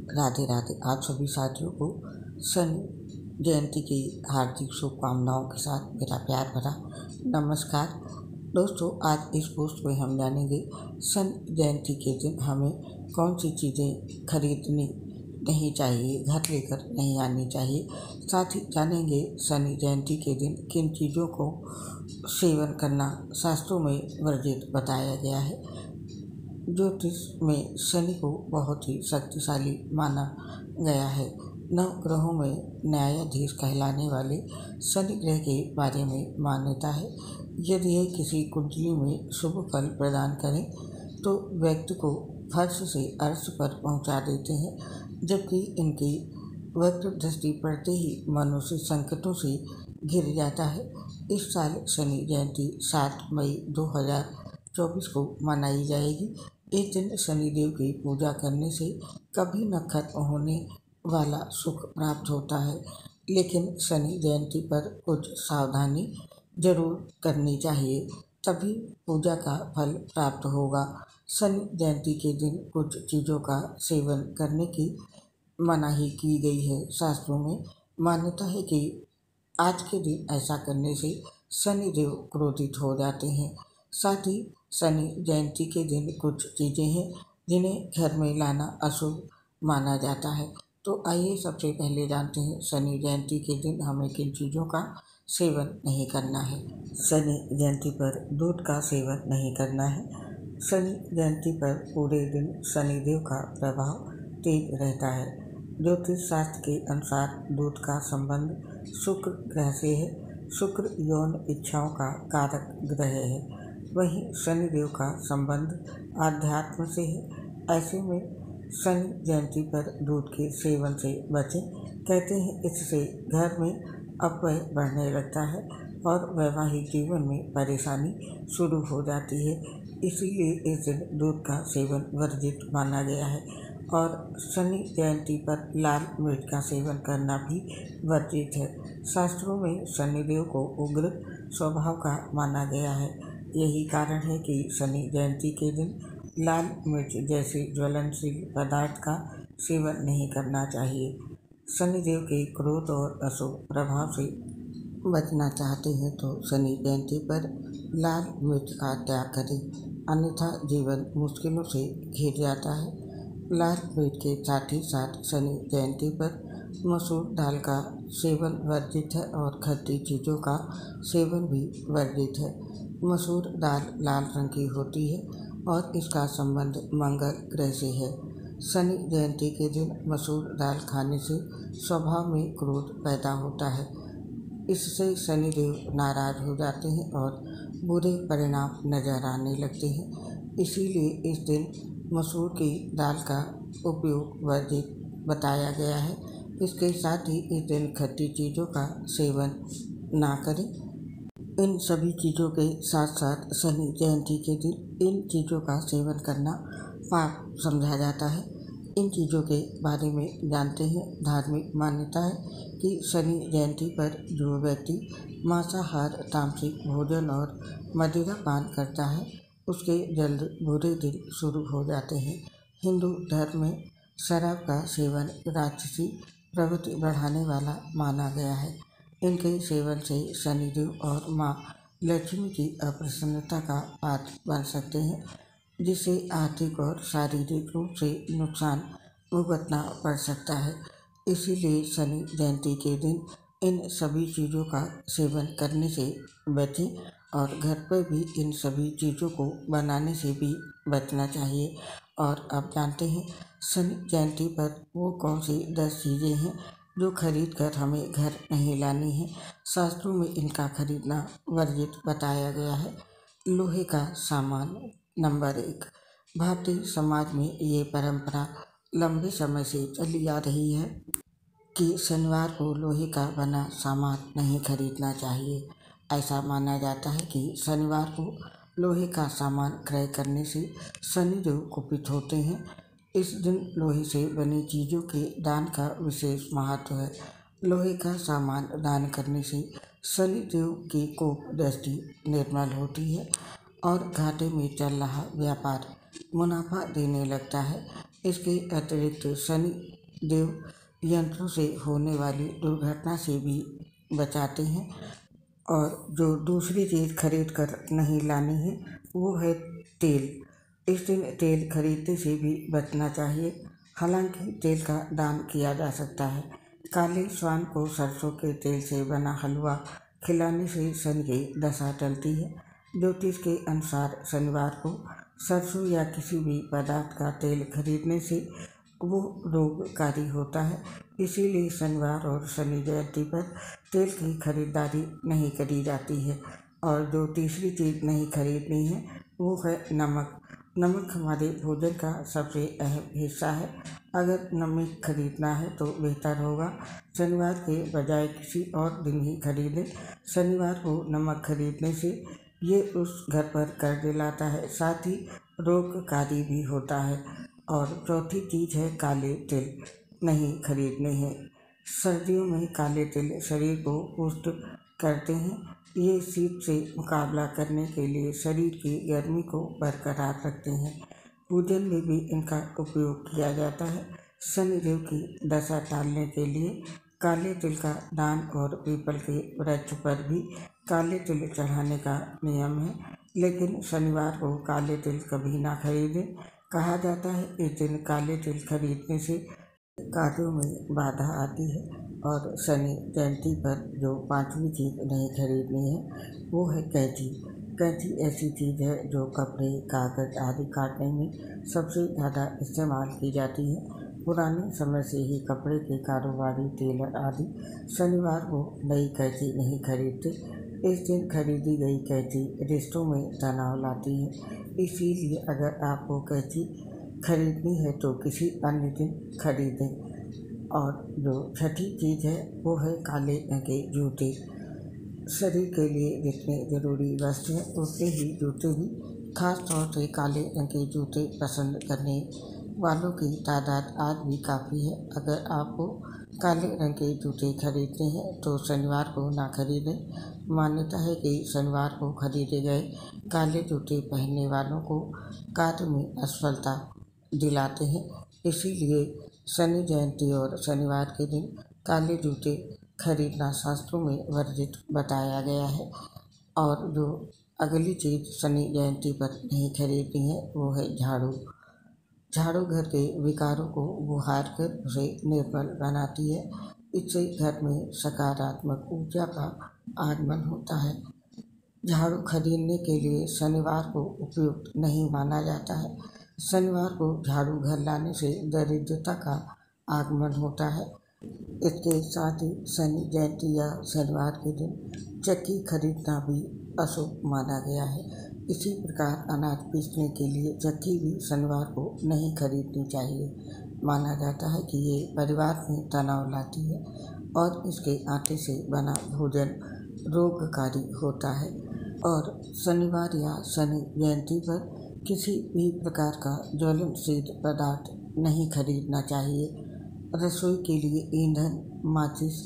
राधे राधे। आप सभी साथियों को शनि जयंती की हार्दिक शुभकामनाओं के साथ मेरा प्यार भरा नमस्कार। दोस्तों, आज इस पोस्ट में हम जानेंगे शनि जयंती के दिन हमें कौन सी चीज़ें खरीदनी नहीं चाहिए, घर लेकर नहीं आनी चाहिए। साथ ही जानेंगे शनि जयंती के दिन किन चीज़ों को सेवन करना शास्त्रों में वर्जित बताया गया है। ज्योतिष में शनि को बहुत ही शक्तिशाली माना गया है। नव ग्रहों में न्यायाधीश कहलाने वाले शनि ग्रह के बारे में मान्यता है। यदि यह किसी कुंडली में शुभ फल प्रदान करें तो व्यक्ति को फर्श से अर्श पर पहुंचा देते हैं, जबकि इनकी वक्र दृष्टि पड़ते ही मनुष्य संकटों से घिर जाता है। इस साल शनि जयंती 7 मई 2024 को मनाई जाएगी। इस दिन शनिदेव की पूजा करने से कभी न खत्म होने वाला सुख प्राप्त होता है, लेकिन शनि जयंती पर कुछ सावधानी जरूर करनी चाहिए, तभी पूजा का फल प्राप्त होगा। शनि जयंती के दिन कुछ चीज़ों का सेवन करने की मनाही की गई है। शास्त्रों में मान्यता है कि आज के दिन ऐसा करने से शनिदेव क्रोधित हो जाते हैं। साथ ही शनि जयंती के दिन कुछ चीज़ें हैं जिन्हें घर में लाना अशुभ माना जाता है। तो आइए सबसे पहले जानते हैं शनि जयंती के दिन हमें किन चीज़ों का सेवन नहीं करना है। शनि जयंती पर दूध का सेवन नहीं करना है। शनि जयंती पर पूरे दिन शनिदेव का प्रभाव तेज रहता है। ज्योतिष शास्त्र के अनुसार दूध का संबंध शुक्र ग्रह से है। शुक्र यौन इच्छाओं का कारक ग्रह है, वहीं शनिदेव का संबंध आध्यात्म से है। ऐसे में शनि जयंती पर दूध के सेवन से बचें। कहते हैं इससे घर में अपव्यय बढ़ने लगता है और वैवाहिक जीवन में परेशानी शुरू हो जाती है। इसीलिए इस दिन दूध का सेवन वर्जित माना गया है और शनि जयंती पर लाल मिर्च का सेवन करना भी वर्जित है। शास्त्रों में शनिदेव को उग्र स्वभाव का माना गया है। यही कारण है कि शनि जयंती के दिन लाल मिर्च जैसे ज्वलनशील पदार्थ का सेवन नहीं करना चाहिए। शनिदेव के क्रोध और अशुभ प्रभाव से बचना चाहते हैं तो शनि जयंती पर लाल मिर्च का त्याग करें, अन्यथा जीवन मुश्किलों से घिर जाता है। लाल मिर्च के साथ ही साथ शनि जयंती पर मसूर दाल का सेवन वर्जित है और खट्टी चीज़ों का सेवन भी वर्जित है। मसूर दाल लाल रंग की होती है और इसका संबंध मंगल ग्रह से है। शनि जयंती के दिन मसूर दाल खाने से स्वभाव में क्रोध पैदा होता है। इससे शनिदेव नाराज हो जाते हैं और बुरे परिणाम नजर आने लगते हैं। इसीलिए इस दिन मसूर की दाल का उपयोग वर्जित बताया गया है। इसके साथ ही इस दिन खट्टी चीज़ों का सेवन ना करें। इन सभी चीज़ों के साथ साथ शनि जयंती के दिन इन चीज़ों का सेवन करना पाप समझा जाता है। इन चीज़ों के बारे में जानते हैं। धार्मिक मान्यता है कि शनि जयंती पर जो व्यक्ति मांसाहार, तामसिक भोजन और मदिरा पान करता है उसके जल्द बुरे दिन शुरू हो जाते हैं। हिंदू धर्म में शराब का सेवन राक्षसी प्रवृत्ति बढ़ाने वाला माना गया है। इनके सेवन से शनिदेव और माँ लक्ष्मी की अप्रसन्नता का पात्र बन सकते हैं, जिससे आर्थिक और शारीरिक रूप से नुकसान भुगतना पड़ सकता है। इसीलिए शनि जयंती के दिन इन सभी चीज़ों का सेवन करने से बचें और घर पर भी इन सभी चीज़ों को बनाने से भी बचना चाहिए। और अब जानते हैं शनि जयंती पर वो कौन सी 10 चीज़ें हैं जो खरीद कर हमें घर नहीं लानी है। शास्त्रों में इनका खरीदना वर्जित बताया गया है। लोहे का सामान नंबर 1। भारतीय समाज में ये परंपरा लंबे समय से चली आ रही है कि शनिवार को लोहे का बना सामान नहीं खरीदना चाहिए। ऐसा माना जाता है कि शनिवार को लोहे का सामान क्रय करने से शनिदेव कुपित होते हैं। इस दिन लोहे से बनी चीज़ों के दान का विशेष महत्व है। लोहे का सामान दान करने से शनिदेव की कोप दृष्टि निर्मल होती है और घाटे में चल रहा व्यापार मुनाफा देने लगता है। इसके अतिरिक्त शनि देव यंत्रों से होने वाली दुर्घटना से भी बचाते हैं। और जो दूसरी चीज़ खरीद कर नहीं लानी है वो है तेल। इस दिन तेल खरीदने से भी बचना चाहिए। हालांकि तेल का दान किया जा सकता है। काले श्वान को सरसों के तेल से बना हलवा खिलाने से शनि की दशा टलती है। ज्योतिष के अनुसार शनिवार को सरसों या किसी भी पदार्थ का तेल खरीदने से वो रोगकारी होता है। इसीलिए शनिवार और शनि जयंती पर तेल की खरीदारी नहीं करी जाती है। और जो तीसरी चीज़ नहीं खरीदनी है वो है नमक। नमक हमारे भोजन का सबसे अहम हिस्सा है। अगर नमक खरीदना है तो बेहतर होगा शनिवार के बजाय किसी और दिन ही खरीदें। शनिवार को नमक खरीदने से ये उस घर पर कर्ज लाता है, साथ ही रोगकारी भी होता है। और चौथी चीज़ है काले तिल नहीं खरीदने हैं। सर्दियों में काले तिल शरीर को पुष्ट करते हैं। ये शीत से मुकाबला करने के लिए शरीर की गर्मी को बरकरार रखते हैं। पूजन में भी इनका उपयोग किया जाता है। शनिदेव की दशा टालने के लिए काले तिल का दान और पीपल के वृक्ष पर भी काले तिल चढ़ाने का नियम है। लेकिन शनिवार को काले तिल कभी ना खरीदें। कहा जाता है इस दिन काले तिल खरीदने से कार्यों में बाधा आती है। और शनि जयंती पर जो पांचवी चीज़ नहीं खरीदनी है वो है कैंची। कैंची ऐसी चीज़ है जो कपड़े, कागज आदि काटने में सबसे ज़्यादा इस्तेमाल की जाती है। पुराने समय से ही कपड़े के कारोबारी, टेलर आदि शनिवार को नई कैंची नहीं खरीदते। इस दिन खरीदी गई कैंची रिश्तों में तनाव लाती है। इसीलिए अगर आपको कैंची खरीदनी है तो किसी अन्य दिन खरीदें। और जो छठी चीज़ है वो है काले रंग के जूते। शरीर के लिए जितने ज़रूरी वस्त्र हैं उतने ही जूते भी। खास तौर से काले रंग के जूते पसंद करने वालों की तादाद आज भी काफ़ी है। अगर आपको काले रंग के जूते खरीदते हैं तो शनिवार को ना खरीदें। मान्यता है कि शनिवार को खरीदे गए काले जूते पहनने वालों को कार्य में असफलता दिलाते हैं। इसीलिए शनि जयंती और शनिवार के दिन काले जूते खरीदना शास्त्रों में वर्जित बताया गया है। और जो अगली चीज़ शनि जयंती पर नहीं खरीदनी है वो है झाड़ू। झाड़ू घर के विकारों को बुहार कर उसे निर्मल बनाती है। इससे घर में सकारात्मक ऊर्जा का आगमन होता है। झाड़ू खरीदने के लिए शनिवार को उपयुक्त नहीं माना जाता है। शनिवार को झाड़ू घर लाने से दरिद्रता का आगमन होता है। इसके साथ ही शनि जयंती या शनिवार के दिन चक्की खरीदना भी अशुभ माना गया है। इसी प्रकार अनाज पीसने के लिए चक्की भी शनिवार को नहीं खरीदनी चाहिए। माना जाता है कि ये परिवार में तनाव लाती है और इसके आटे से बना भोजन रोगकारी होता है। और शनिवार या शनि जयंती पर किसी भी प्रकार का ज्वलनशील पदार्थ नहीं खरीदना चाहिए। रसोई के लिए ईंधन, माचिस,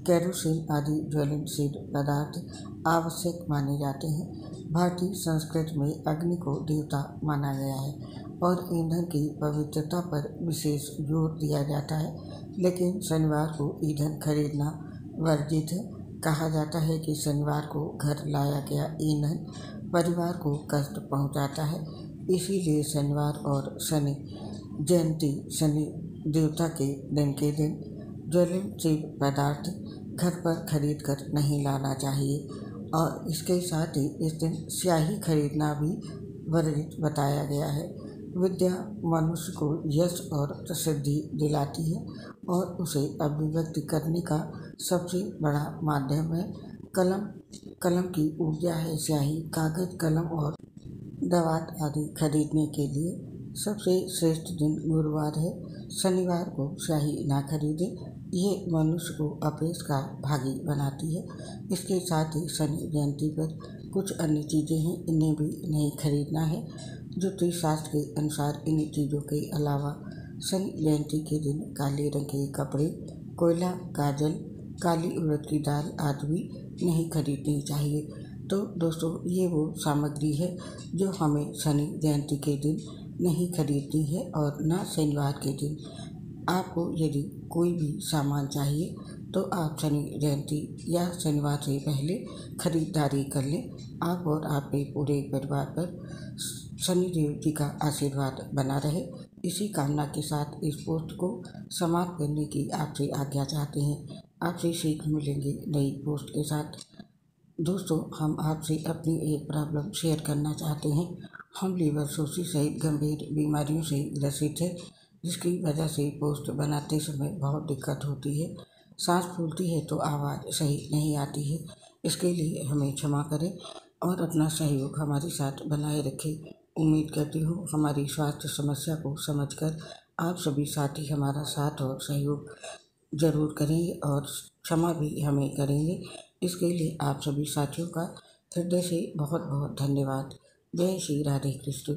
केरोसिन आदि ज्वलनशील पदार्थ आवश्यक माने जाते हैं। भारतीय संस्कृति में अग्नि को देवता माना गया है और ईंधन की पवित्रता पर विशेष जोर दिया जाता है। लेकिन शनिवार को ईंधन खरीदना वर्जित है। कहा जाता है कि शनिवार को घर लाया गया ईंधन परिवार को कष्ट पहुंचाता है। इसीलिए शनिवार और शनि जयंती, शनि देवता के दिन ज्वलनशील पदार्थ घर पर खरीद कर नहीं लाना चाहिए। और इसके साथ ही इस दिन स्याही खरीदना भी वर्जित बताया गया है। विद्या मनुष्य को यश और प्रसिद्धि दिलाती है और उसे अभिव्यक्त करने का सबसे बड़ा माध्यम है। कलम की ऊर्जा है स्याही। कागज, कलम और दवात आदि खरीदने के लिए सबसे श्रेष्ठ दिन गुरुवार है। शनिवार को स्याही ना खरीदें, ये मनुष्य को अपयश का भागी बनाती है। इसके साथ ही शनि जयंती पर कुछ अन्य चीज़ें हैं, इन्हें भी नहीं खरीदना है। ज्योतिष शास्त्र के अनुसार इन चीज़ों के अलावा शनि जयंती के दिन काले रंग के कपड़े, कोयला, काजल, काली उड़द की दाल आदि भी नहीं खरीदनी चाहिए। तो दोस्तों, ये वो सामग्री है जो हमें शनि जयंती के दिन नहीं खरीदनी है और न शनिवार के दिन। आपको यदि कोई भी सामान चाहिए तो आप शनि जयंती या शनिवार से पहले खरीदारी कर लें। आप और आपके पूरे परिवार पर शनिदेव जी का आशीर्वाद बना रहे, इसी कामना के साथ इस पोस्ट को समाप्त करने की आपसे आज्ञा चाहते हैं। आपसे सीख मिलेंगे नई पोस्ट के साथ। दोस्तों, हम आपसे अपनी एक प्रॉब्लम शेयर करना चाहते हैं। हम लीवर सोसिस सहित गंभीर बीमारियों से ग्रसित है, जिसकी वजह से पोस्ट बनाते समय बहुत दिक्कत होती है। सांस फूलती है तो आवाज़ सही नहीं आती है। इसके लिए हमें क्षमा करें और अपना सहयोग हमारे साथ बनाए रखें। उम्मीद करती हूँ हमारी स्वास्थ्य समस्या को समझकर आप सभी साथी हमारा साथ और सहयोग जरूर करेंगे और क्षमा भी हमें करेंगे। इसके लिए आप सभी साथियों का हृदय से बहुत बहुत धन्यवाद। जय श्री राधे कृष्ण।